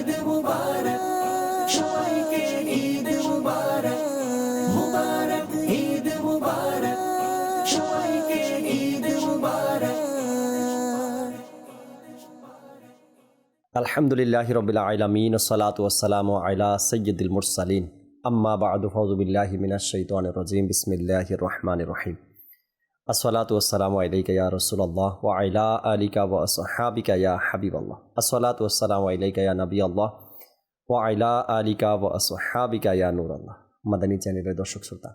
ঈদ মুবারক, সবাইকে ঈদ মুবারক, মুবারক ঈদ মুবারক, সবাইকে ঈদ মুবারক। আলহামদুলিল্লাহি রাব্বিল আলামিন, আসসালাতু ওয়াসসালামু আলা সাইয়্যিদিল মুরসালিন, আম্মা বা'দু, ফাউযু বিল্লাহি মিনাশ শাইতানির রাজীম, বিসমিল্লাহির রহমানির রহিম। আসসালাতু ওয়াসসালামু আলাইকা ইয়া রাসূলুল্লাহ ওয়া আলা আলিকা ওয়া আসহাবিকা ইয়া হাবিবাল্লাহ। আসসালাতু ওয়াসসালামু আলাইকা ইয়া নবিয়াল্লাহ ওয়া আলা আলিকা ওয়া আসহাবিকা ইয়া নূরাল্লাহ। মাদানী চ্যানেলের দর্শক শ্রোতা,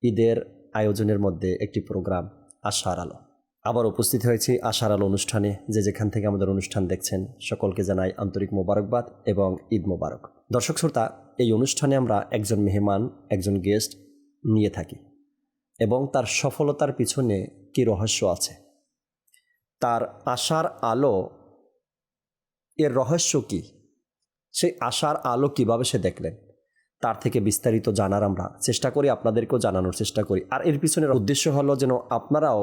ঈদের আয়োজনের মধ্যে একটি প্রোগ্রাম আশার আলো। আবার উপস্থিত হয়েছি আশার আলো অনুষ্ঠানে। যে যেখান থেকে আমাদের অনুষ্ঠান দেখছেন সকলকে জানাই আন্তরিক মোবারকবাদ এবং ঈদ মোবারক। দর্শক শ্রোতা, এই অনুষ্ঠানে আমরা একজন মেহমান, একজন গেস্ট নিয়ে থাকি এবং তার সফলতার পিছনে কী রহস্য আছে, তার আশার আলো এর রহস্য কী, সেই আশার আলো কিভাবে সে দেখলেন, তার থেকে বিস্তারিত জানার আমরা চেষ্টা করি, আপনাদেরকেও জানানোর চেষ্টা করি। আর এর পিছনের উদ্দেশ্য হলো যেন আপনারাও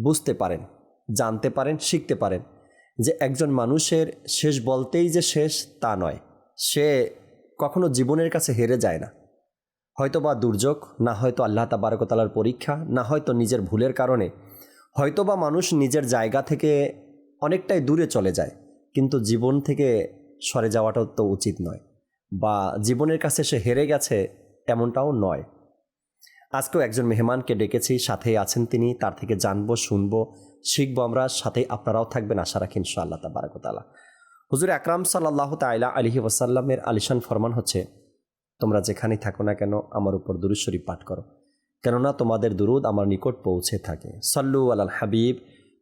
বুঝতে পারেন, জানতে পারেন, শিখতে পারেন যে একজন মানুষের শেষ বলতেই যে শেষ তা নয়। সে কখনো জীবনের কাছে হেরে যায় না। হয়তো বা দুর্যোগ, না হয়তো আল্লাহ তাবারক ওয়া তাআলার পরীক্ষা, না হয়তো নিজের ভুলের কারণে, হয়তো বা মানুষ নিজের জায়গা থেকে অনেকটাই দূরে চলে যায়, কিন্তু জীবন থেকে সরে যাওয়াটাও তো উচিত নয়, বা জীবনের কাছে সে হেরে গেছে এমনটাও নয়। আজকেও একজন মেহমানকে ডেকেছি, সাথে আছেন তিনি, তার থেকে জানবো, শুনবো, শিখবো আমরা, সাথে আপনারাও থাকবেন আশা রাখি ইনশাআল্লাহ তাবারক ওয়া তাআলা। হুজুর আকরাম সাল্লাল্লাহু তাআলা আলাইহি ওয়াসাল্লামের আলিশান ফরমান হচ্ছে, তোমরা যেখানেই থাকো না কেন আমার উপর দুরূদ শরীফ পাঠ করো, কেননা তোমাদের দুরূদ আমার নিকট পৌঁছে থাকে। সাল্লু আলাল হাবিব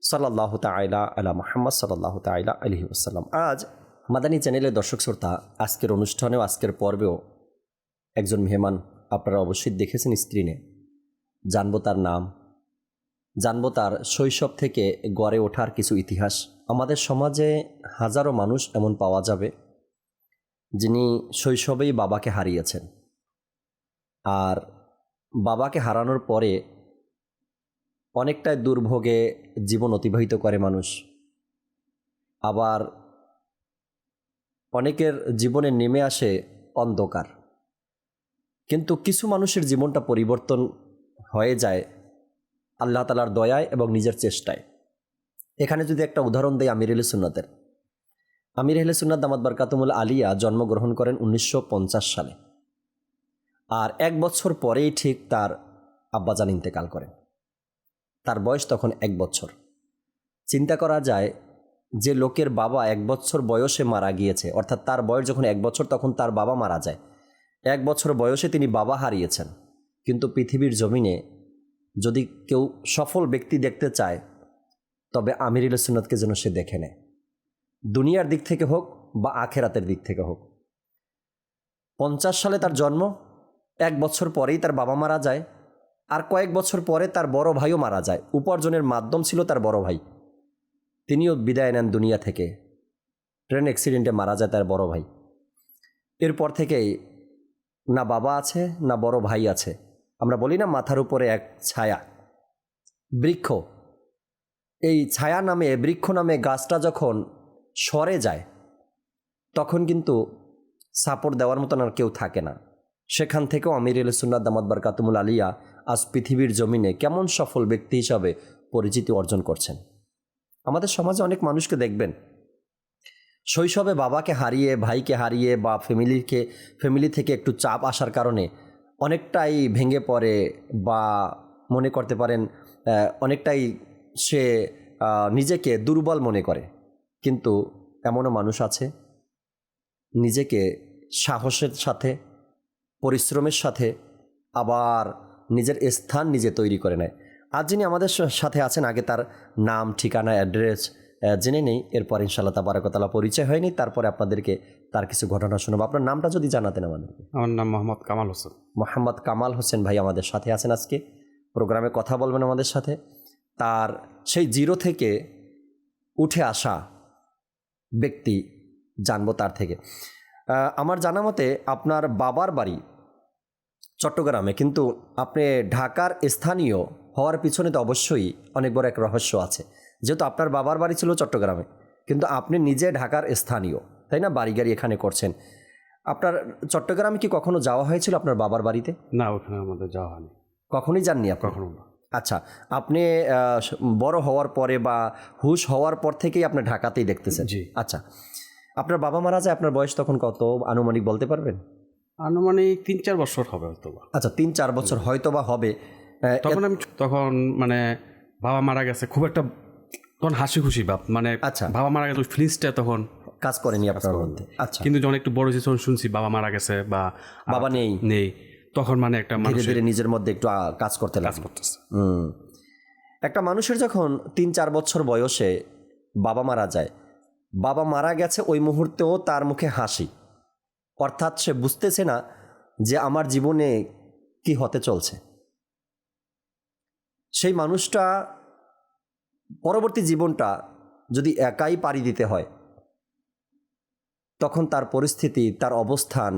সাল্লাল্লাহু তাআলা আলা মুহাম্মদ সাল্লাল্লাহু তাআলা আলাইহি ওয়াসাল্লাম। আজ মাদানী চ্যানেলের দর্শক শ্রোতা, আজকের অনুষ্ঠানেও, আজকের পর্বেও একজন মেহমান আপনারা অবশ্যই দেখেছেন স্ক্রিনে। জানবো তার নাম, জানবো তার শৈশব থেকে গড়ে ওঠার কিছু ইতিহাস। আমাদের সমাজে হাজারো মানুষ এমন পাওয়া যাবে যিনি শৈশবেই বাবাকে হারিয়েছেন, আর বাবাকে হারানোর পরে অনেকটাই দুর্ভোগে জীবন অতিবাহিত করে মানুষ। আবার অনেকের জীবনে নেমে আসে অন্ধকার, কিন্তু কিছু মানুষের জীবনটা পরিবর্তন হয়ে যায় আল্লাহ তাআলার দয়ায় এবং নিজের চেষ্টায়। এখানে যদি একটা উদাহরণ দেয় আমির আহলে সুন্নাতের, আমির আহলে সুন্নাত দামাত বারকাতুহুল আলিয়া জন্মগ্রহণ করেন 1950 সালে, আর 1 বছর পরেই ঠিক তার আব্বাজান ইন্তেকাল করেন। তার বয়স তখন 1 বছর। চিন্তা করা যায় যে লোকের বাবা 1 বছর বয়সে মারা গিয়েছে, অর্থাৎ তার বয়স যখন 1 বছর তখন তার বাবা মারা যায়। 1 বছর বয়সে তিনি বাবা হারিয়েছেন। কিন্তু পৃথিবীর জমিনে যদি কেউ সফল ব্যক্তি দেখতে চায়, তবে আমির আহলে সুন্নাতকে যেন সে দেখে নেয়, দুনিয়ার দিক থেকে হোক বা আখেরাতের দিক থেকে হোক। 50 সালে তার জন্ম, 1 বছর পরেই তার বাবা মারা যায়, আর কয়েক বছর পরে তার বড় ভাইও মারা যায়। উপার্জনের মাধ্যম ছিল তার বড় ভাই, তিনিও বিদায় নেন দুনিয়া থেকে, ট্রেন অ্যাক্সিডেন্টে মারা যায় তার বড় ভাই। এরপর থেকেই না বাবা আছে না বড় ভাই আছে। আমরা বলি না মাথার উপরে এক ছায়া, বৃক্ষ, এই ছায়া নামে, বৃক্ষ নামে গাছটা যখন সরে যায় তখন কিন্তু সাপোর্ট দেওয়ার মতন আর কেউ থাকে না। সেখান থেকেও আমির আহলে সুন্নাত দামাত বারকাতুহুল আলিয়া আজ পৃথিবীর জমিনে কেমন সফল ব্যক্তি হিসাবে পরিচিতি অর্জন করছেন। আমাদের সমাজে অনেক মানুষকে দেখবেন শৈশবে বাবাকে হারিয়ে, ভাইকে হারিয়ে, বা ফ্যামিলি থেকে একটু চাপ আসার কারণে অনেকটাই ভেঙে পড়ে, বা মনে করতে পারেন অনেকটাই সে নিজেকে দুর্বল মনে করে। কিন্তু এমনও মানুষ আছে নিজেকে সাহসের সাথে, পরিশ্রমের সাথে আবার নিজের স্থান নিজে তৈরি করে নেয়। আজ যিনি আমাদের সাথে আছেন, আগে তার নাম, ঠিকানা, অ্যাড্রেস জেনে নেই, এরপর ইনশাআল্লাহ তাবারক ওয়া তাআলা পরিচয় হয়নি, তারপরে আপনাদেরকে তার কিছু ঘটনা শোনাবো। আপনার নামটা যদি জানাতেন আমাদেরকে। আমার নাম মোহাম্মদ কামাল হোসেন। মোহাম্মদ কামাল হোসেন ভাই আমাদের সাথে আছেন, আজকে প্রোগ্রামে কথা বলবেন আমাদের সাথে। তার সেই জিরো থেকে উঠে আসা ব্যক্তি জানবো তার থেকে। আমার জানা মতে আপনার বাবার বাড়ি চট্টগ্রামে, কিন্তু আপনি ঢাকার স্থানীয় হওয়ার পিছনে তো অবশ্যই অনেক বড় এক রহস্য আছে। যেহেতু আপনার বাবার বাড়ি ছিল চট্টগ্রামে, কিন্তু আপনি নিজে ঢাকার স্থানীয়, তাই না, বাড়ি গাড়ি এখানে করছেন। আপনার চট্টগ্রামে কি কখনো যাওয়া হয়েছিল আপনার বাবার বাড়িতে? না, ওখানে আমাদের যাওয়া হয়নি, কখনোই যাননি আপনি? কখনো না। আচ্ছা, আপনি বড় হওয়ার পরে বা হুশ হওয়ার পর থেকেই আপনি ঢাকাতেই দেখতেছেন? জি। আচ্ছা, আপনার বাবা মারা যায়, আপনার বয়স তখন কত আনুমানিক বলতে পারবেন? আনুমানিক 3-4 বছর হবে হয়তো বা। আচ্ছা, 3-4 বছর হয়তো বা হবে। তখন মানে বাবা মারা গেছে, খুব একটা তখন হাসি খুশি ভাব, মানে আচ্ছা। বাবা মারা গেছে ফিলিংসটা তখন কাজ করেনি আপনার মধ্যে? আচ্ছা, কিন্তু যখন একটু বড় হয়েছে তখন শুনছি বাবা মারা গেছে বা বাবা নেই, তখন মানে একটা ধীরে ধীরে নিজের মধ্যে একটু কাজ করতে লাগলো। একটা মানুষের যখন 3-4 বছর বয়সে বাবা মারা যায়, বাবা মারা গেছে ওই মুহূর্তেও তার মুখে হাসি, অর্থাৎ সে বুঝতেছে না যে আমার জীবনে কি হতে চলছে। সেই মানুষটা পরবর্তী জীবনটা যদি একাই পাড়ি দিতে হয়, তখন তার পরিস্থিতি, তার অবস্থান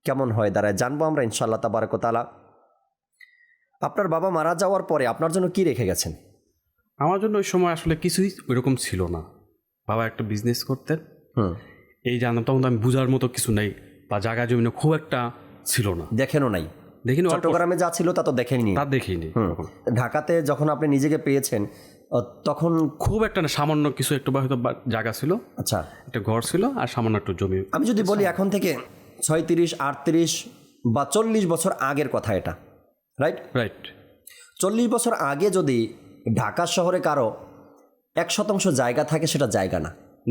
কেমন হয় দাঁড়ায়, জানবো আমরা ইনশাআল্লাহ তাবারক ওয়া তাআলা। আপনার বাবা মারা যাওয়ার পরে আপনার জন্য কি রেখে গেছেন? আমার জন্য ওই সময় আসলে কিছুই ওইরকম ছিল না। বাবা একটা বিজনেস করতেন, এই জানতাম, তখন তো আমি বুঝার মতো কিছু নেই, বা জায়গা জমিনে খুব একটা ছিল না, দেখেনও নাই? দেখিনি, চট্টগ্রামে যা ছিল তা তো দেখেননি? তা দেখিনি। ঢাকাতে যখন আপনি নিজেকে পেয়েছেন তখন খুব একটা না, সামান্য কিছু একটু বা হয়তো জায়গা ছিল, আচ্ছা, একটা ঘর ছিল আর সামান্য একটু জমি। আমি যদি বলি এখন থেকে 36, 38 বা 40 বছর আগের কথা এটা, রাইট? 40 বছর আগে যদি ঢাকা শহরে কারো 1% জায়গা থাকে, সেটা জায়গা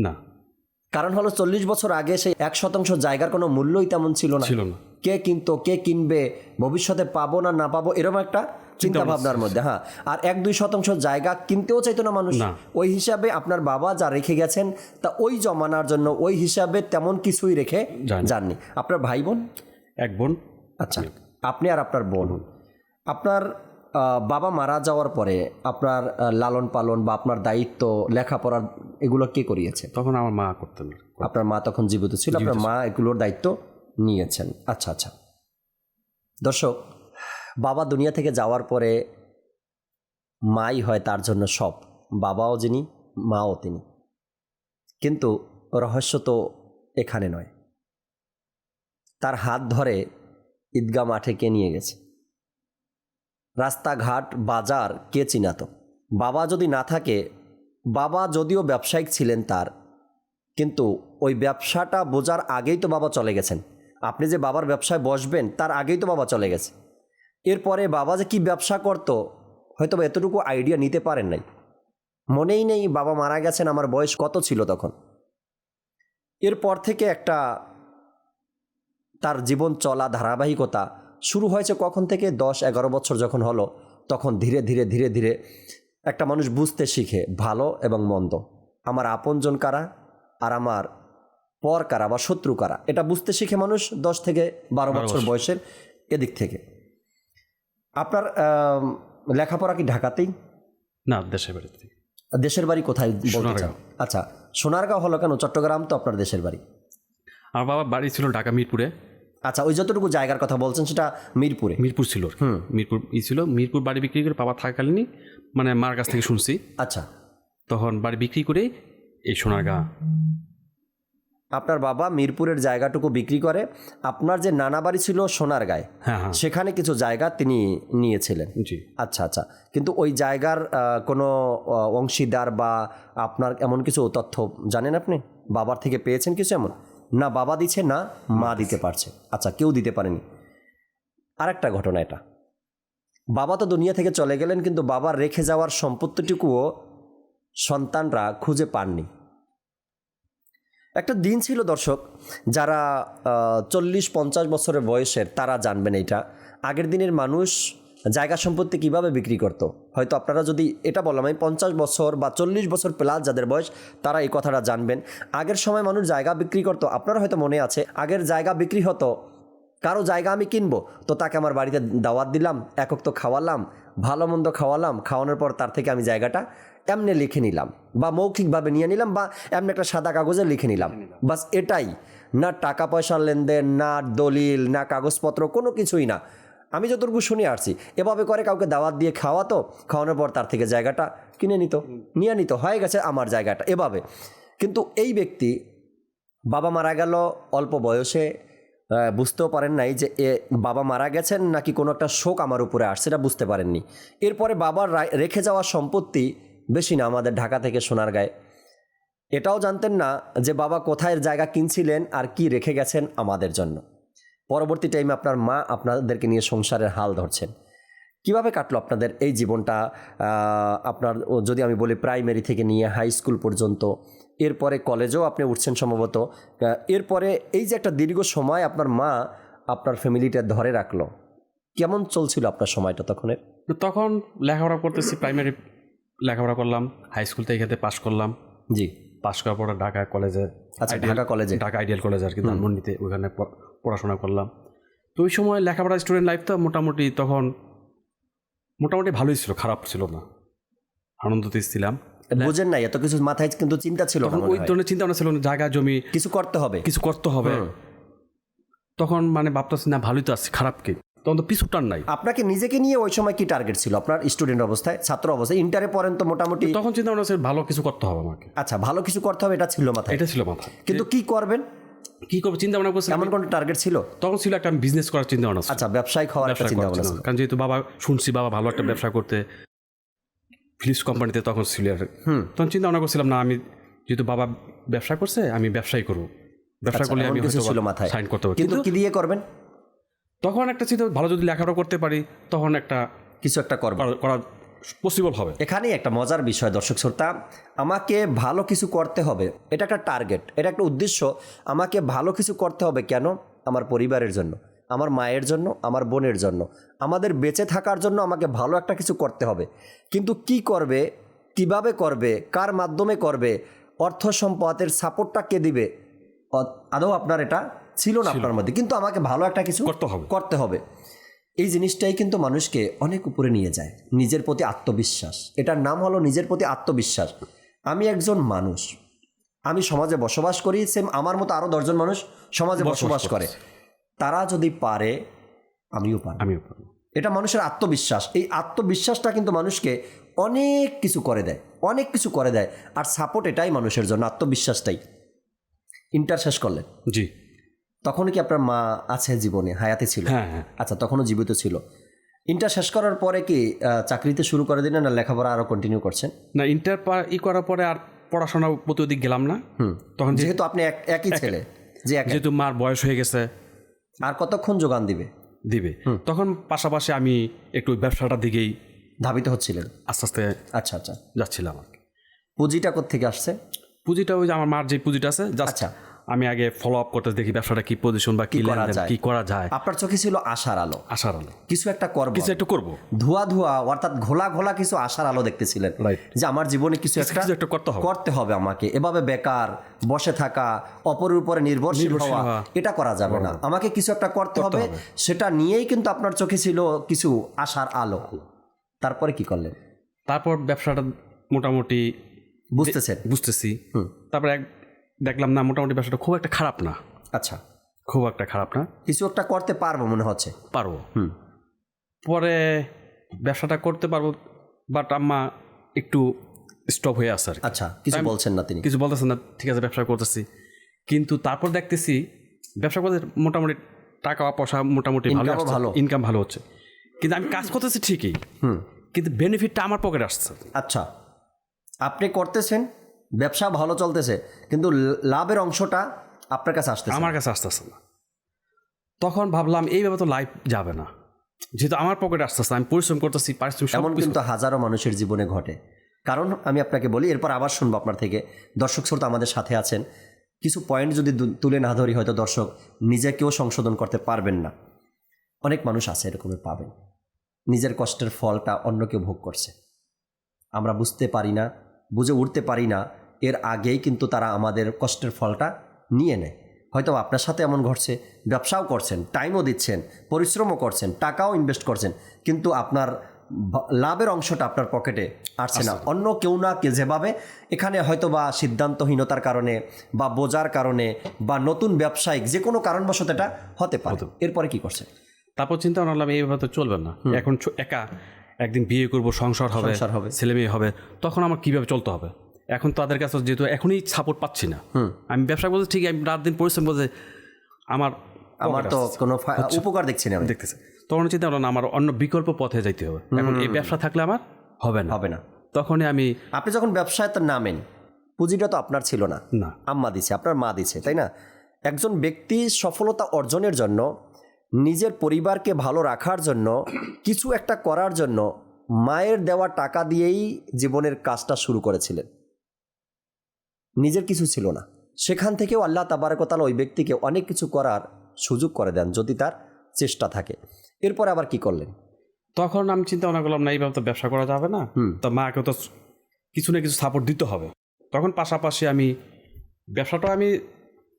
না। কারণ হলো 40 বছর আগে সেই 1% জায়গার কোনো মূল্যই তেমন ছিল না। কে কিনতো, কে কিনবে, ভবিষ্যতে পাবো না না পাবো, এরকম একটা চিন্তা ভাবনার মধ্যে। হ্যাঁ, আর 1-2% জায়গা কিনতেও চাইতো না মানুষ। ওই হিসাবে আপনার বাবা যা রেখে গেছেন তা ওই জমানার জন্য ওই হিসাবে তেমন কিছুই রেখে যাননি। আপনার ভাই বোন? এক বোন। আচ্ছা, আপনি আর আপনার বোন। আপনার বাবা মারা যাওয়ার পরে আপনার লালন পালন বা আপনার দায়িত্ব, লেখাপড়ার, এগুলো কে করিয়েছে? তখন আমার মা করতেন। আপনার মা তখন জীবিত ছিল, আপনার মা এগুলোর দায়িত্ব নিয়েছেন। আচ্ছা আচ্ছা, দর্শক, বাবা দুনিয়া থেকে যাওয়ার পরে মাই হয় তার জন্য সব, বাবাও যিনি, মাও তিনি। কিন্তু রহস্য তো এখানে নয়। তার হাত ধরে ঈদগাহ মাঠে কে নিয়ে গেছে? রাস্তাঘাট বাজার কে চিনাতো? বাবা যদি না থাকে, বাবা যদিও ব্যবসায়িক ছিলেন তার, কিন্তু ওই ব্যবসাটা বোঝার আগেই তো বাবা চলে গেছেন। আপনি যে বাবার ব্যবসায় বসবেন তার আগেই তো বাবা চলে গেছে। এরপরে বাবা যে কি ব্যবসা করত হয়তো এতটুকু আইডিয়া নিতে পারেন নাই, মনেই নেই বাবা মারা গেছেন আমার বয়স কত ছিল তখন। এরপর থেকে একটা তার জীবন চলা ধারাবাহিকতা শুরু হয়েছে কখন থেকে? 10-11 বছর যখন হলো, তখন ধীরে ধীরে ধীরে ধীরে একটা মানুষ বুঝতে শিখে ভালো এবং মন্দ, আমার আপনজন কারা আর আমার পর কারা বা শত্রু কারা, এটা বুঝতে শিখে মানুষ 10-12 বছর বয়সের এদিক থেকে। আপনার লেখাপড়া কি ঢাকাতেই? না, দেশের বাড়িতে। দেশের বাড়ি কোথায় বলতে চান? আচ্ছা, সোনারগাঁও হলো কেন? চট্টগ্রাম তো আপনার দেশের বাড়ি। আমার বাবা বাড়ি ছিল ঢাকা মিরপুরে। আচ্ছা, ওই যতটুকু জায়গার কথা বলছেন সেটা মিরপুরে? মিরপুর ছিল, মিরপুর ছিল। মিরপুর বাড়ি বিক্রি করে বাবা থাকাকালীনই মানে মার কাছ থেকে শুনছি। আচ্ছা, তখন বাড়ি বিক্রি করে এই সোনারগাঁ। আপনার বাবা মিরপুরের জায়গাটুকু বিক্রি করে আপনার যে নানা বাড়ি ছিল সোনারগাঁয়ে, সেখানে কিছু জায়গা তিনি নিয়েছিলেন। জি। আচ্ছা আচ্ছা, কিন্তু ওই জায়গার কোনো অংশীদার বা আপনার এমন কিছু তথ্য জানেন আপনি? বাবার থেকে পেয়েছেন কিছু এমন? না বাবা দিচ্ছে, না মা দিতে পারছে। আচ্ছা, কেউ দিতে পারেনি। আরেকটা ঘটনা এটা, বাবা তো দুনিয়া থেকে চলে গেলেন, কিন্তু বাবার রেখে যাওয়ার সম্পত্তিটুকুও সন্তানরা খুঁজে পাননি। একটা দিন ছিল দর্শক, যারা 40-50 বছরের বয়সের তারা জানবেন এইটা। আগের দিনের মানুষ জায়গা সম্পত্তি কিভাবে বিক্রি করত, হয়তো আপনারা যদি এটা বললাম আমি 50 বছর বা 40 বছর প্লাস যাদের বয়স, তারা এই কথাটা জানবেন। আগের সময় মানুষ জায়গা বিক্রি করত, আপনারা হয়তো মনে আছে, আগের জায়গা বিক্রি হতো, কারো জায়গা আমি কিনবো তো তাকে আমার বাড়িতে দাওয়াত দিলাম, একক তো খাওয়ালাম, ভালো মন্দ খাওয়ালাম, খাওয়ানোর পর তার থেকে আমি জায়গাটা এমনি লিখে নিলাম বা মৌখিকভাবে নিয়ে নিলাম বা এমনি একটা সাদা কাগজে লিখে নিলাম, বাস এটাই। না টাকা পয়সার লেনদেন, না দলিল, না কাগজপত্র, কোনো কিছুই না। আমি যতটুকু শুনে আসছি এভাবে করে কাউকে দাওয়াত দিয়ে খাওয়াতো, খাওয়ানোর পর তার থেকে জায়গাটা কিনে নিত, নিয়ে নিত, হয়ে গেছে আমার জায়গাটা, এভাবে। কিন্তু এই ব্যক্তি বাবা মারা গেল অল্প বয়সে, বুঝতেও পারেন নাই যে বাবা মারা গেছেন নাকি কোনো একটা শোক আমার উপরে আসছে, এটা বুঝতে পারেননি। এরপরে বাবার রেখে যাওয়া সম্পত্তি বেশি না আমাদের ঢাকা থেকে সোনারগাঁয়ে, এটাও জানতেন না যে বাবা কোথায় জায়গা কিনছিলেন আর কি রেখে গেছেন আমাদের জন্য। পরবর্তী টাইমে আপনার মা আপনাদেরকে নিয়ে সংসারের হাল ধরছেন। কিভাবে কাটলো আপনাদের এই জীবনটা? আপনার যদি আমি বলি প্রাইমারি থেকে নিয়ে হাই স্কুল পর্যন্ত, এরপরে কলেজেও আপনি উঠছেন সম্ভবত, এরপরে এই যে একটা দীর্ঘ সময় আপনার মা আপনার ফ্যামিলিটা ধরে রাখলো, কেমন চলছিল আপনার সময়টা তখনের? তখন লেখাপড়া করতেছি, প্রাইমারি লেখাপড়া করলাম, হাই স্কুল থেকে এখানে পাশ করলাম। জি, পাশ করার পরে ঢাকা কলেজে, আচ্ছা, ঢাকা কলেজে, ঢাকা আইডিয়াল কলেজ আর কি ধানমন্ডিতে, ওইখানে পড়াশোনা করলাম। তো ওই সময় লেখাপড়া স্টুডেন্ট লাইফটা মোটামুটি তখন মোটামুটি ভালোই ছিল, খারাপ ছিল না, আনন্দতে ছিলাম। বুঝেন নাই এত কিছু মাথায় কিন্তু চিন্তা ছিল না, ওই ধরনের চিন্তা ভাবনা ছিল না, জায়গা জমি কিছু করতে হবে, কিছু করতে হবে। তখন মানে ভাবতেছি না ভালোই তো আছি, খারাপ কি, তখন তো পিছু টান নাই। আপনাকে নিজেকে নিয়ে ওই সময় কি টার্গেট ছিল আপনার স্টুডেন্ট অবস্থায়, ছাত্র অবস্থায়? ইন্টারে পড়েন তো মোটামুটি, তখন চিন্তা ভাবনা ছিল ভালো কিছু করতে হবে আমাকে। আচ্ছা, ভালো কিছু করতে হবে, এটা ছিল মাথায়, এটা ছিল মাথা। কিন্তু কি করবেন, কি করবো চিন্তা ভাবনা করছি, এমন কোনো টার্গেট ছিল? তখন ছিল একটা বিজনেস করার চিন্তা ভাবনা। আচ্ছা, ব্যবসায়িক হওয়ার একটা চিন্তা ভাবনা ছিল। কারণ যেহেতু বাবা শুনছি বাবা ভালো একটা ব্যবসা করতে, ফিলিপস কোম্পানিতে তখন ছিল। তখন চিন্তা ভাবনা করছিলাম না, আমি যেহেতু বাবা ব্যবসা করছে আমি ব্যবসাই করবো, ব্যবসা করলে আমি কিছু ছিল মাথায়, সাইন করতে পারবো। কিন্তু কি দিয়ে করবেন? তখন একটা চিন্তা, ভালো যদি লেখাপড়া করতে পারি তখন একটা কিছু একটা করবো, করা পসিবল হবে। এখানেই একটা মজার বিষয় দর্শক শ্রোতা, আমাকে ভালো কিছু করতে হবে, এটা একটা টার্গেট, এটা একটা উদ্দেশ্য। আমাকে ভালো কিছু করতে হবে কেন? আমার পরিবারের জন্য, আমার মায়ের জন্য, আমার বোনের জন্য, আমাদের বেঁচে থাকার জন্য আমাকে ভালো একটা কিছু করতে হবে। কিন্তু কি করবে, কিভাবে করবে, কার মাধ্যমে করবে, অর্থ সম্পদের সাপোর্টটা কে দিবে, আদৌ আপনার এটা ছিল না আপনার মধ্যে। কিন্তু আমাকে ভালো একটা কিছু করতে হবে, এই জিনিসটাই কিন্তু মানুষকে অনেক উপরে নিয়ে যায়। নিজের প্রতি আত্মবিশ্বাস, এটার নাম হলো নিজের প্রতি আত্মবিশ্বাস। আমি একজন মানুষ, আমি সমাজে বসবাস করি, সেম আমার মতো আরও 10 জন মানুষ সমাজে বসবাস করে, তারা যদি পারে আমিও পারব। এটা মানুষের আত্মবিশ্বাস। এই আত্মবিশ্বাসটা কিন্তু মানুষকে অনেক কিছু করে দেয়, অনেক কিছু করে দেয়। আর সাপোর্ট এটাই মানুষের জন্য, আত্মবিশ্বাসটাই। ইন্টার শেষ করলেন? জি। তখন কি আপনার মা আছে জীবনে, হায়াতে ছিল? হ্যাঁ। আচ্ছা, তখনও জীবিত ছিল। ইন্টার শেষ করার পরে কি চাকরিতে শুরু করে দিলেন, না লেখাপড়া আরও কন্টিনিউ করছেন? না, ইন্টার করার পরে আর পড়াশোনা প্রতি ওদিক গেলাম না। তখন যেহেতু আপনি একই ছেলে, যেহেতু মার বয়স হয়ে গেছে, আর কতক্ষণ যোগান দিবে, তখন পাশাপাশি আমি একটু ব্যবসাটার দিকেই ধাবিত হচ্ছিলেন আস্তে আস্তে। আচ্ছা, যাচ্ছিলাম। পুঁজিটা কোত্থেকে আসছে? পুঁজিটা ওই যে আমার মার যে পুঁজিটা আছে, আচ্ছা, আমি আগে ফলো আপ করতে দেখি ব্যবসাটা কি পজিশন বা কি করা যায়। আপনার চোখে ছিল আশার আলো, কিছু একটা করব, ধোয়া অর্থাৎ ঘোলা কিছু আশার আলো দেখতেছিলেন, যে আমার জীবনে কিছু একটা করতে হবে আমাকে। এভাবে বেকার বসে থাকা, অপরের উপরে নির্ভরশীল হওয়া, এটা করা যাবে না, আমাকে কিছু একটা করতে হবে। সেটা নিয়েই কিন্তু আপনার চোখে ছিল কিছু বুঝতেছি আলো। তারপরে কি করলেন? তারপর ব্যবসাটা মোটামুটি বুঝতেছি। তারপরে দেখলাম না, মোটামুটি ব্যবসাটা খুব একটা খারাপ না। আচ্ছা, খুব একটা খারাপ না, কিছু একটা করতে পারবো মনে হচ্ছে, পারবো। পরে ব্যবসাটা করতে পারবো, বাট আম্মা একটু স্টপ হয়ে আসে। আচ্ছা, কিছু বলছেন না, তিনি কিছু বলতেছেন না। ঠিক আছে, ব্যবসা করতেছি, কিন্তু তারপর দেখতেছি ব্যবসা করতে মোটামুটি টাকা পয়সা মোটামুটি ভালো, ইনকাম ভালো হচ্ছে, কিন্তু আমি কাজ করতেছি ঠিকই, কিন্তু বেনিফিটটা আমার পকেটে আসছে। আচ্ছা, আপনি করতেছেন, ব্যবসা ভালো চলতেছে, কিন্তু লাভের অংশটা আপনার কাছে আসতেছে, আমার কাছে আসতেছে না। তখন ভাবলাম এইভাবে তো লাইফ যাবে না, যেহেতু আমার পকেটে আসতেছে, আমি পরিশ্রম করতেছি, এমন কিন্তু হাজারো মানুষের জীবনে ঘটে। কারণ আমি আপনাকে বলি, এরপর আবার শুনবো আপনার থেকে। দর্শক শ্রোতা আমাদের সাথে আছেন, কিছু পয়েন্ট যদি তুলে না ধরি হয়তো দর্শক নিজেকেও সংশোধন করতে পারবেন না। অনেক মানুষ আছে এরকমের, পাবেন নিজের কষ্টের ফলটা অন্য কেউ ভোগ করছে, আমরা বুঝতে পারি না, বুঝে উঠতে পারি না, এর আগেই কিন্তু তারা আমাদের কষ্টের ফলটা নিয়ে নেয়। হয়তো আপনার সাথে এমন ঘটছে, ব্যবসাও করছেন, টাইমও দিচ্ছেন, পরিশ্রমও করছেন, টাকাও ইনভেস্ট করছেন, কিন্তু আপনার লাভের অংশটা আপনার পকেটে আসছে না। অন্য কেউ না কে যেভাবে, এখানে হয়তো বা সিদ্ধান্তহীনতার কারণে বা বোঝার কারণে বা নতুন ব্যবসায়িক যে কোনো কারণবশত এটা হতে পারে। এরপরে কি করছে? তারপর চিন্তা করলাম এইভাবে তো চলবে না, এখন একা একদিন বিয়ে করব, সংসার হবে, ছেলে মেয়ে হবে, তখন আমার কীভাবে চলতে হবে। এখন তাদের কাছে যেহেতু এখনই সাপোর্ট পাচ্ছি না, আমি ব্যবসা করতে ঠিক, আমি রাত দিন পরিশ্রম করতে আমার তো কোনো উপকার দেখছি না, দেখতেছে, তখন চিন্তা করলাম আমার অন্য বিকল্প পথে যাইতে হবে। এখন এই ব্যবসা থাকলে আমার হবে না। তখনই আমি, আপনি যখন ব্যবসায় তো নামেন, পুঁজিটা তো আপনার ছিল না, না আম্মা দিছে, আপনার মা দিছে, তাই না? একজন ব্যক্তি সফলতা অর্জনের জন্য, নিজের পরিবারকে ভালো রাখার জন্য, কিছু একটা করার জন্য মায়ের দেওয়া টাকা দিয়েই জীবনের কাজটা শুরু করেছিলেন, নিজের কিছু ছিল না। সেখান থেকেও আল্লাহ তাবারক ওয়া তাআলা ওই ব্যক্তিকে অনেক কিছু করার সুযোগ করে দেন যদি তার চেষ্টা থাকে। এরপর আবার কি করলেন? তখন আমি চিন্তা ভাবনা করলাম, না এইভাবে তো ব্যবসা করা যাবে না, তো মাকে তো কিছু না কিছু সাপোর্ট দিতে হবে। তখন পাশাপাশি আমি ব্যবসাটা আমি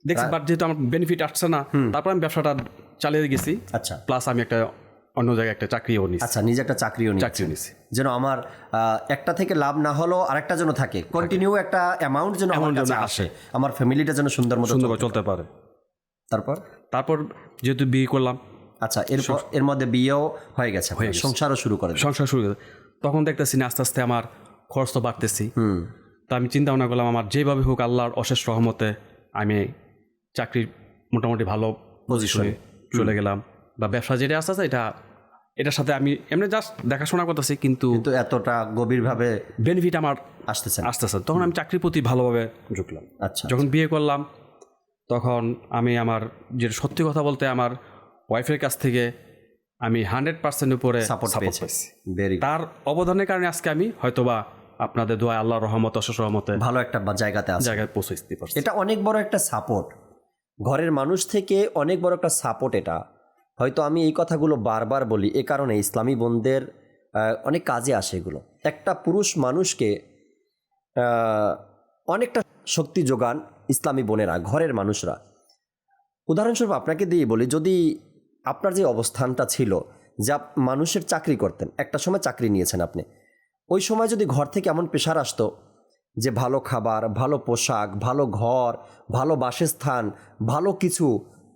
দেখছি, বাট যেহেতু আমার বেনিফিট আসছে না, তারপর আমি ব্যবসাটা চালিয়ে গেছি। আচ্ছা, প্লাস আমি একটা অন্য জায়গায় একটা চাকরিও নিচ্ছি। আচ্ছা, নিজে একটা চাকরিও নিচ্ছি, যেন আমার একটা থেকে লাভ না হলেও আরেকটা যেন থাকে, কন্টিনিউ একটা অ্যামাউন্ট যেন আমার কাছে আসে, আমার ফ্যামিলিটা যেন সুন্দর মতো চলতে পারে। তারপর যেহেতু বিয়ে করলাম, আচ্ছা, এর মধ্যে বিয়েও হয়ে গেছে, সংসারও শুরু করে, তখন দেখতেছি না আস্তে আস্তে আমার খরচ তো বাড়তেছি। তা আমি চিন্তা ভাবনা করলাম, আমার যেভাবে হোক আল্লাহর অশেষ রহমতে আমি চাকরি মোটামুটি ভালো পজিশনে চলে গেলাম, বা ব্যবসা যেটা আসতে আছে এটার সাথে আমি এমনি জাস্ট দেখাশোনা করতেছি, কিন্তু এতটা গভীরভাবে বেনিফিট আমার আসতেছে। তখন আমি চাকরির প্রতি ভালোভাবে ঝুঁকলাম। আচ্ছা, যখন বিয়ে করলাম তখন আমি আমার যে সত্যি কথা বলতে আমার ওয়াইফের কাছ থেকে আমি 100% উপরে সাপোর্ট পেয়েছি। তার অবদানের কারণে আজকে আমি হয়তোবা আপনাদের দোয়া, আল্লাহর রহমত, অশেষ রহমতে ভালো একটা জায়গায় পৌঁছতে পারছি। এটা অনেক বড় একটা সাপোর্ট, ঘরের মানুষ থেকে অনেক বড় একটা সাপোর্ট। এটা হয়তো আমি এই কথাগুলো বারবার বলি এ কারণে ইসলামী বোনদের অনেক কাজে আসে এগুলো। একটা পুরুষ মানুষকে অনেকটা শক্তি যোগান ইসলামী বোনেরা, ঘরের মানুষরা। উদাহরণস্বরূপ আপনাকে দিয়ে বলি, যদি আপনার যে অবস্থানটা ছিল, যা মানুষের চাকরি করতেন, একটা সময় চাকরি নিয়েছেন আপনি, ওই সময় যদি ঘর থেকে এমন প্রেশার আসতো যে ভালো খাবার, ভালো পোশাক, ভালো ঘর, ভালো বাসস্থান, ভালো কিছু,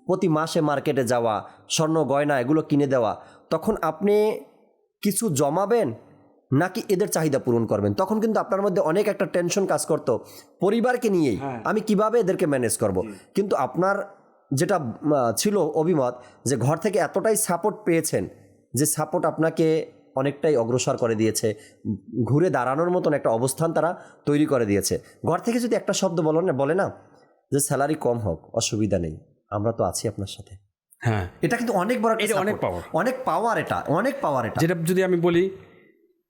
প্রতি মাসে মার্কেটে যাওয়া, স্বর্ণ গয়না এগুলো কিনে দেওয়া, তখন আপনি কিছু জমাবেন নাকি এদের চাহিদা পূরণ করবেন? তখন কিন্তু আপনার মধ্যে অনেক একটা টেনশন কাজ করতো পরিবারকে নিয়েই, আমি কিভাবে এদেরকে ম্যানেজ করব। কিন্তু আপনার যেটা ছিল অভিমত, যে ঘর থেকে এতটাই সাপোর্ট পেয়েছেন যে সাপোর্ট আপনাকে অনেকটাই অগ্রসর করে দিয়েছে, ঘুরে দাঁড়ানোর মতন একটা অবস্থান তারা তৈরি করে দিয়েছে। ঘর থেকে যদি একটা শব্দ বলে না যে স্যালারি কম হোক অসুবিধা নেই, আমরা তো আছি আপনার সাথে, হ্যাঁ, এটা কিন্তু অনেক বড়, অনেক পাওয়ার এটা। যেটা যদি আমি বলি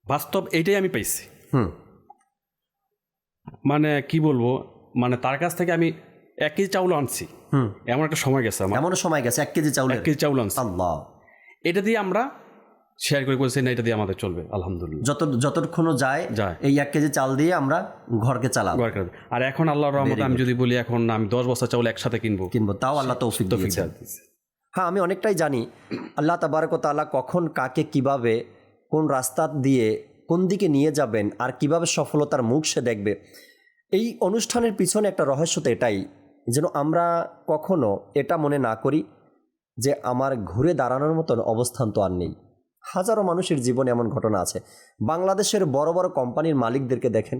বাস্তব, এইটাই আমি পাইছি। মানে কি বলবো, মানে তার কাছ থেকে আমি 1 কেজি চাউল আনছি, এমন একটা সময় গেছে, এমন সময় গেছে 1 কেজি চাউল আনছি, আল্লাহ, এটা দিয়ে আমরা শেয়ার করে বলছি না, এটা দিয়ে আমাদের চলবে আলহামদুলিল্লাহ, যতক্ষণ যায় এই 1 কেজি চাল দিয়ে আমরা ঘরকে চালাবো। আর এখন আল্লাহর রহমতে আমি যদি বলি, এখন আমি 10 বস্তা চাউল একসাথে কিনবো, তাও আল্লাহ তৌফিক দিয়েছেন। হ্যাঁ, আমি অনেকটাই জানি আল্লাহ তাবারক ওয়া তাআলা কখন কাকে কিভাবে কোন রাস্তা দিয়ে কোন দিকে নিয়ে যাবেন আর কিভাবে সফলতার মুখ সে দেখবে। এই অনুষ্ঠানের পিছনে একটা রহস্য তো এটাই, যেন আমরা কখনো এটা মনে না করি যে আমার ঘুরে দাঁড়ানোর মতন অবস্থান তো আর নেই। হাজারো মানুষের জীবনে এমন ঘটনা আছে। বাংলাদেশের বড় বড় কোম্পানির মালিকদেরকে দেখেন,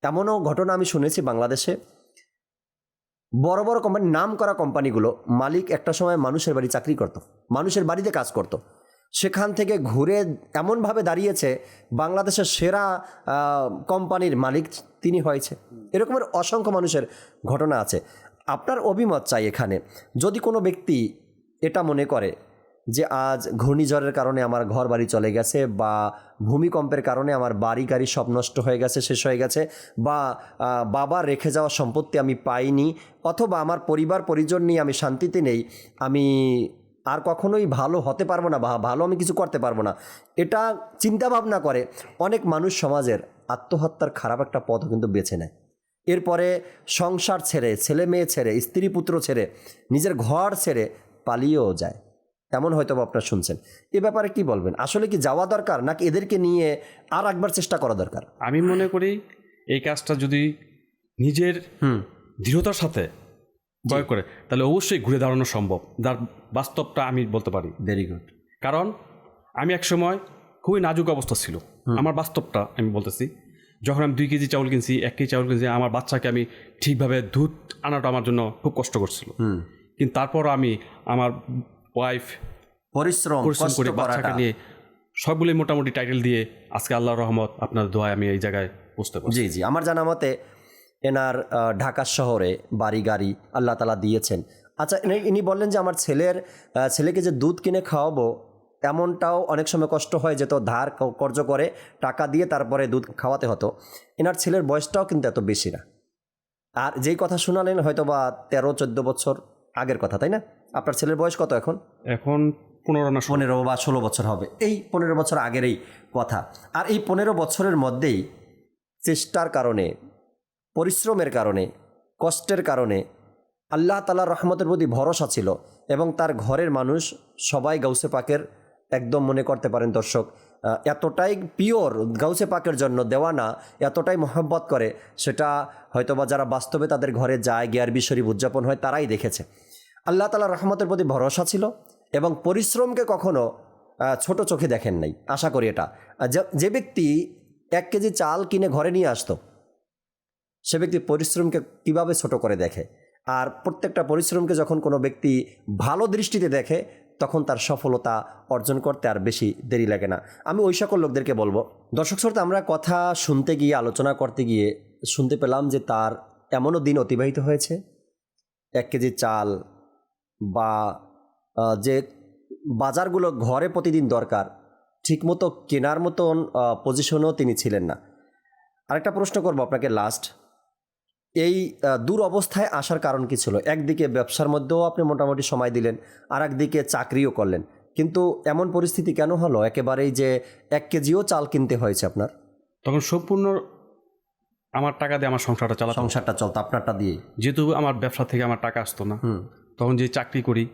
এমনও ঘটনা আমি শুনেছি, বাংলাদেশে বড় বড় কোম্পানি, নাম করা কোম্পানিগুলো মালিক একটা সময় মানুষের বাড়ি চাকরি করত, মানুষের বাড়িতে কাজ করত, সেখান থেকে ঘুরে এমনভাবে দাঁড়িয়েছে বাংলাদেশের সেরা কোম্পানির মালিক তিনি হয়েছে। এরকমের অসংখ্য মানুষের ঘটনা আছে। আপনার অভিমত চাই এখানে, যদি কোনো ব্যক্তি এটা মনে করে যে আজ ঘূর্ণিঝড়ের কারণে আমার ঘর বাড়ি চলে গেছে, বা ভূমিকম্পের কারণে আমার বাড়ি গাড়ি সব নষ্ট হয়ে গেছে, শেষ হয়ে গেছে, বা বাবার রেখে যাওয়া সম্পত্তি আমি পাইনি, অথবা আমার পরিবার পরিজন নিয়ে আমি শান্তিতে নেই, আমি আর কখনোই ভালো হতে পারবো না বা ভালো আমি কিছু করতে পারবো না, এটা চিন্তা ভাবনা করে অনেক মানুষ সমাজের আত্মহত্যার খারাপ একটা পথ কিন্তু বেছে নেয়। এরপরে সংসার ছেড়ে, ছেলে মেয়ে ছেড়ে, স্ত্রী পুত্র ছেড়ে, নিজের ঘর ছেড়ে পালিয়েও যায়, এমন হয়তো আপনারা শুনছেন। এ ব্যাপারে কি বলবেন? আসলে কি যাওয়া দরকার, নাকি এদেরকে নিয়ে আর একবার চেষ্টা করা দরকার? আমি মনে করি এই কাজটা যদি নিজের দৃঢ়তার সাথে ভয় করে, তাহলে অবশ্যই ঘুরে দাঁড়ানো সম্ভব। যার বাস্তবটা আমি বলতে পারি। Very good. কারণ আমি এক সময় খুবই নাজুক অবস্থা ছিল, আমার বাস্তবটা আমি বলতেছি। যখন আমি 2 কেজি চাউল কিনছি, 1 কেজি চাউল কিনছি, আমার বাচ্চাকে আমি ঠিকভাবে দুধ আনাটা আমার জন্য খুব কষ্ট করছিল। কিন্তু তারপর আমি আমার ওয়াইফ পরিশ্রম করে বাচ্চাকে নিয়ে সবগুলোই মোটামুটি টাইটেল দিয়ে আজকে আল্লাহর রহমত আপনার দোয়ায় আমি এই জায়গায় পৌঁছতে পারছি। জি জি, আমার জানা মতে এনার ঢাকা শহরে বাড়ি গাড়ি আল্লাহ তাআলা দিয়েছেন। আচ্ছা, ইনি বললেন যে আমার ছেলেকে যে দুধ কিনে খাওয়াবো, এমনটাও অনেক সময় কষ্ট হয় যেত, ধার কর্জ করে টাকা দিয়ে তারপরে দুধ খাওয়াতে হতো। এনার ছেলের বয়সটাও কিন্তু এত বেশি না। আর যেই কথা শোনালেন হয়তো বা 13-14 বছর আগের কথা, তাই না? আপনার ছেলের বয়স কত এখন? এখন 15 বা 16 বছর হবে। এই 15 বছর আগেরই কথা। আর এই 15 বছরের মধ্যেই চেষ্টার কারণে, পরিশ্রমের কারণে, কষ্টের কারণে আল্লাহ তাআলার রহমতের প্রতি ভরসা ছিল এবং তার ঘরের মানুষ সবাই গাউসে পাকের একদম মনে করতে পারেন দর্শক, এতটাই পিওর গাউসে পাকের জন্য দেওয়ানা, এতটাই মোহাব্বত করে, সেটা হয়তোবা যারা বাস্তবে তাদের ঘরে যায়, গিয়ারবি শরীফ উদযাপন হয়, তারাই দেখেছে। আল্লাহ তাআলার রহমতের প্রতি ভরসা ছিল এবং পরিশ্রমকে কখনো ছোট চোখে দেখেন নাই। আশা করি এটা যে ব্যক্তি 1 কেজি চাল কিনে ঘরে নিয়ে আসতো, সে ব্যক্তি পরিশ্রমকে কিভাবে ছোট করে দেখে। আর প্রত্যেকটা পরিশ্রমকে যখন কোনো ব্যক্তি ভালো দৃষ্টিতে দেখে, তখন তার সফলতা অর্জন করতে আর বেশি দেরি লাগে না। আমি ওই সকল লোকদেরকে বলবো, দর্শক শ্রোতা, আমরা কথা শুনতে গিয়ে, আলোচনা করতে গিয়ে শুনতে পেলাম যে তার এমনও দিন অতিবাহিত হয়েছে 1 কেজি চাল বা যে বাজারগুলো ঘরে প্রতিদিন দরকার ঠিকমতো কেনার মতন পজিশনেও তিনি ছিলেন না। আরেকটা প্রশ্ন করবো আপনাকে লাস্ট, এই দূর অবস্থায় আসার কারণ কি ছিল? একদিকে ব্যবসার মধ্যেও আপনি মোটামুটি সময় দিলেন, আর একদিকে চাকরিও করলেন, কিন্তু এমন পরিস্থিতি কেন হলো একেবারেই যে 1 কেজিও চাল কিনতে হয়েছে আপনার? তখন সম্পূর্ণ আমার টাকা দিয়ে আমার সংসারটা চলতো আপনারটা দিয়ে, যেহেতু আমার ব্যবসা থেকে আমার টাকা আসতো না। তখন যে চাকরি করি,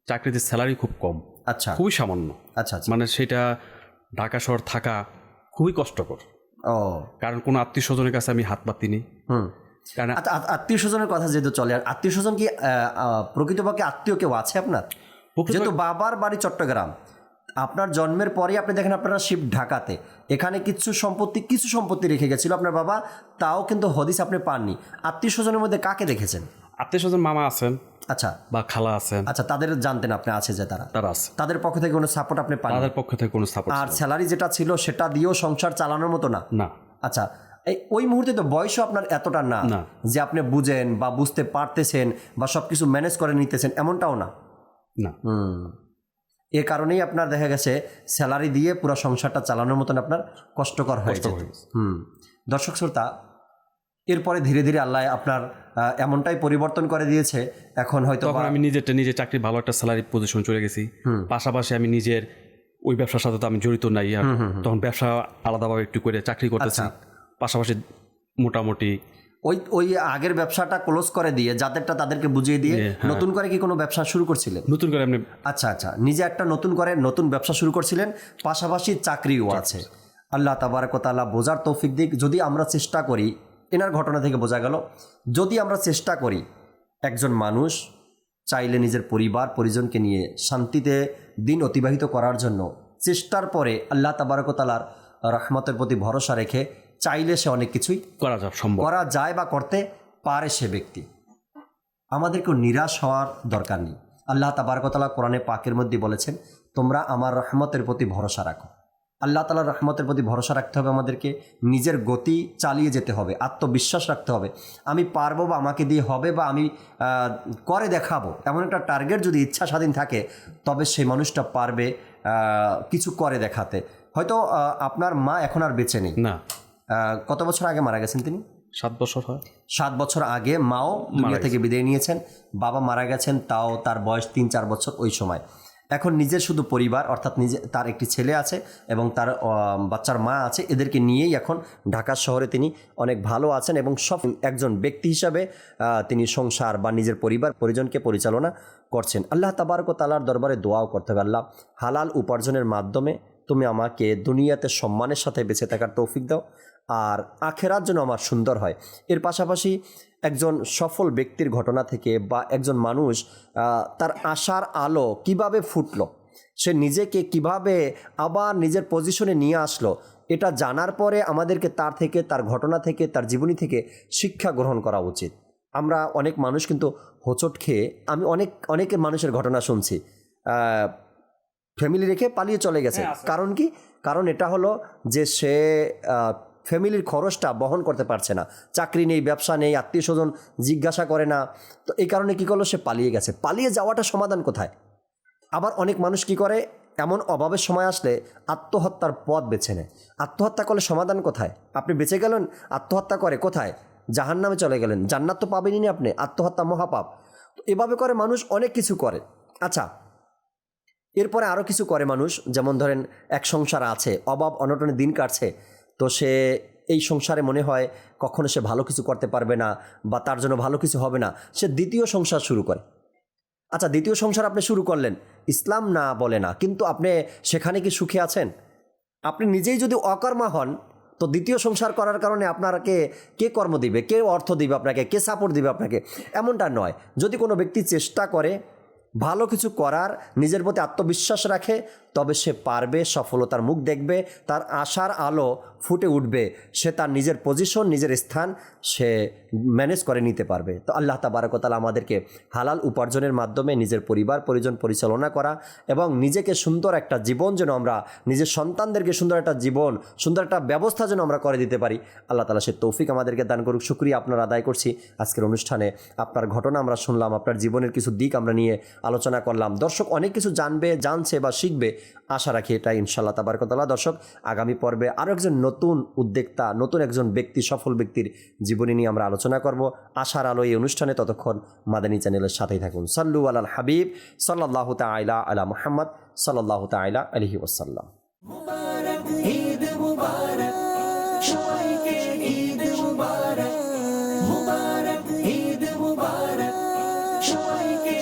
চাকরিতে স্যালারি খুব কম, আচ্ছা, খুবই সামান্য। আচ্ছা, মানে সেটা ঢাকা শহর থাকা খুবই কষ্টকর। কারণ কোনো আত্মীয় স্বজনের কাছে আমি হাত পাতিনি। কারণ আত্মীয় স্বজনের কথা যেহেতু চলে, আর আত্মীয় স্বজন কি প্রকৃতপক্ষে আত্মীয় কেউ আছে আপনার? যেহেতু বাবার বাড়ি চট্টগ্রাম, আপনার জন্মের পরে আপনি দেখেন আপনারা শিফট ঢাকাতে, এখানে কিছু সম্পত্তি রেখে গেছিল আপনার বাবা, তাও কিন্তু হদিস আপনি পাননি। আত্মীয় স্বজনের মধ্যে কাকে দেখেছেন? আত্মীয় স্বজন মামা আছেন, আচ্ছা, বা খালা আছেন। আচ্ছা, তাদের জানতেন আপনি আছে যে তারা আছে, তাদের পক্ষ থেকে কোনো সাপোর্ট আপনি পান? তাদের পক্ষ থেকে কোনো সাপোর্ট। আর স্যালারি যেটা ছিল সেটা দিয়েও সংসার চালানোর মতো না? আচ্ছা, ওই মুহূর্তে তো বয়সও আপনার এতটা না যে আপনি বুঝেন বা বুঝতে পারতেছেন বা সব কিছু ম্যানেজ করে নিতেছেন, এমনটাও না। এর কারণেই আপনার দেখা গেছে স্যালারি দিয়ে পুরো সংসারটা চালানোর মতন আপনার কষ্টকর হয়েছে। দর্শক শ্রোতা, এরপরে ধীরে ধীরে আল্লাহ আপনার এমনটাই পরিবর্তন করে দিয়েছে, এখন হয়তো আমি নিজের চাকরি ভালো একটা স্যালারি পজিশন চলে গেছি। পাশাপাশি আমি নিজের ওই ব্যবসার সাথে তো আমি জড়িত নাই, আর তখন ব্যবসা আলাদাভাবে একটু করে চাকরি করতেছি, পাশাপাশি মোটামুটি ওই আগের ব্যবসাটা ক্লোজ করে দিয়ে যাদেরটা তাদেরকে বুঝিয়ে দিয়ে নতুন করে কি কোনো ব্যবসা শুরু করছিলেন? নতুন করে আপনি? আচ্ছা, নিজে একটা নতুন ব্যবসা শুরু করছিলেন, পাশাপাশি চাকরিও আছে। আল্লাহ তাবারক ওয়া তাআলা বোঝার তৌফিক দিক। যদি আমরা চেষ্টা করি, এনার ঘটনা থেকে বোঝা গেল, যদি আমরা চেষ্টা করি, একজন মানুষ চাইলে নিজের পরিবার পরিজনকে নিয়ে শান্তিতে দিন অতিবাহিত করার জন্য চেষ্টার পরে আল্লাহ তাবারক ওয়া তাআলার রহমতের প্রতি ভরসা রেখে চাইলে সে অনেক কিছুই করা যায় বা করতে পারে সে ব্যক্তি। আমাদেরকেও নিরাশ হওয়ার দরকার নেই। আল্লাহ তাবারক ওয়া তাআলা কোরআনে পাকের মধ্যে বলেছেন, তোমরা আমার রহমতের প্রতি ভরসা রাখো। আল্লাহ তাআলার রহমতের প্রতি ভরসা রাখতে হবে, আমাদেরকে নিজের গতি চালিয়ে যেতে হবে, আত্মবিশ্বাস রাখতে হবে। আমি পারবো বা আমাকে দিয়ে হবে বা আমি করে দেখাবো, এমন একটা টার্গেট যদি ইচ্ছা স্বাধীন থাকে, তবে সেই মানুষটা পারবে কিছু করে দেখাতে। হয়তো আপনার মা এখন আর বেঁচে নেই না, কত বছর আগে মারা গেছেন তিনি? 7 বছর হয়। 7 বছর আগে মাও দুনিয়া থেকে বিদায় নিয়েছেন, বাবা মারা গেছেন, তাও তার বয়স 3-4 বছর ওই সময়। এখন নিজের শুধু পরিবার, অর্থাৎ তার একটি ছেলে আছে এবং তার বাচ্চার মা আছে, এদেরকে নিয়েই এখন ঢাকা শহরে তিনি অনেক ভালো আছেন এবং সব একজন ব্যক্তি হিসাবে তিনি সংসার বা নিজের পরিবার পরিজনকে পরিচালনা করছেন। আল্লাহ তাবারক ওয়া তাআলার দরবারে দোয়াও করতে হবে, আল্লাহ হালাল উপার্জনের মাধ্যমে তুমি আমাকে দুনিয়াতে সম্মানের সাথে বেঁচে থাকার তৌফিক দাও, আর আখেরাত যেন আমার সুন্দর হয়। এর পাশাপাশি একজন সফল ব্যক্তির ঘটনা থেকে বা একজন মানুষ তার আশার আলো কিভাবে ফুটলো, সে নিজেকে কিভাবে আবার নিজের পজিশনে নিয়ে আসলো, এটা জানার পরে আমাদেরকে তার থেকে, তার ঘটনা থেকে, তার জীবনী থেকে শিক্ষা গ্রহণ করা উচিত। আমরা অনেক মানুষ কিন্তু হোঁচট খেয়ে, আমি অনেকের মানুষের ঘটনা শুনছি, ফ্যামিলি রেখে পালিয়ে চলে গেছে। কারণ কি? কারণ এটা হলো যে সে ফ্যামিলির খরচটা বহন করতে পারছে না, চাকরি নেই, ব্যবসা নেই, আত্মীয় স্বজন জিজ্ঞাসা করে না, তো এই কারণে কী করলো, সে পালিয়ে গেছে। পালিয়ে যাওয়াটা সমাধান কোথায়? আবার অনেক মানুষ কি করে, এমন অভাবের সময় আসলে আত্মহত্যার পথ বেছে নেয়। আত্মহত্যা করলে সমাধান কোথায়? আপনি বেঁচে গেলেন, আত্মহত্যা করে কোথায়? জাহান্নামে চলে গেলেন, জান্নাত তো পাবেনই না আপনি, আত্মহত্যা মহাপাপ। তো এভাবে করে মানুষ অনেক কিছু করে। আচ্ছা, এরপরে আরও কিছু করে মানুষ, যেমন ধরেন এক সংসার আছে, অভাব অনটনে দিন কাটছে, তো সে এই সংসারে মনে হয় কখনো সে ভালো কিছু করতে পারবে না বা তার জন্য ভালো কিছু হবে না, সে দ্বিতীয় সংসার শুরু করে। আচ্ছা, দ্বিতীয় সংসার আপনি শুরু করলেন, ইসলাম না বলে না, কিন্তু আপনি সেখানে কি সুখে আছেন? আপনি নিজেই যদি অকর্মা হন, তো দ্বিতীয় সংসার করার কারণে আপনাকে কে কর্ম দিবে, কে অর্থ দিবে আপনাকে, কে সাপোর্ট দিবে আপনাকে? এমনটা নয়। যদি কোনো ব্যক্তি চেষ্টা করে ভালো কিছু করার, নিজের প্রতি আত্মবিশ্বাস রাখে, তবে সে পারবে, সফলতার মুখ দেখবে, তার আশার আলো ফুটে উঠবে, সে তার নিজের পজিশন, নিজের স্থান সে ম্যানেজ করে নিতে পারবে। তো আল্লাহ তাবারক ওয়া তাআলা আমাদেরকে হালাল উপার্জনের মাধ্যমে নিজের পরিবার পরিজন পরিচালনা করা এবং নিজেকে সুন্দর একটা জীবন যেন আমরা, নিজের সন্তানদেরকে সুন্দর একটা জীবন, সুন্দর একটা ব্যবস্থা যেন আমরা করে দিতে পারি, আল্লাহ তাআলা সে তৌফিক আমাদেরকে দান করুক। শুকরিয়া আপনার আদায় করছি। আজকের অনুষ্ঠানে আপনার ঘটনা আমরা শুনলাম, আপনার জীবনের কিছু দিক আমরা নিয়ে আলোচনা করলাম। দর্শক অনেক কিছু জানছে বা শিখবে, আশা রাখি এটা ইনশাআল্লাহ তাবারক ওয়া তাআলা। দর্শক, আগামী পর্বে আরও একজন নতুন উদ্যোক্তা, নতুন একজন ব্যক্তি, সফল ব্যক্তির জীবনী নিয়ে আমরা আলোচনা করব। আশার আলো এই অনুষ্ঠানে, ততক্ষণ মাদানী চ্যানেলের সাথেই থাকুন। সাল্লু আলাল হাবিব সাল্লাল্লাহু তাআলা আলা মুহাম্মদ সাল্লাল্লাহু তাআলা আলাইহি ওয়াসাল্লাম। মুবারক, ঈদ মুবারক, সবাইকে ঈদ মুবারক, মুবারক ঈদ মুবারক, সবাইকে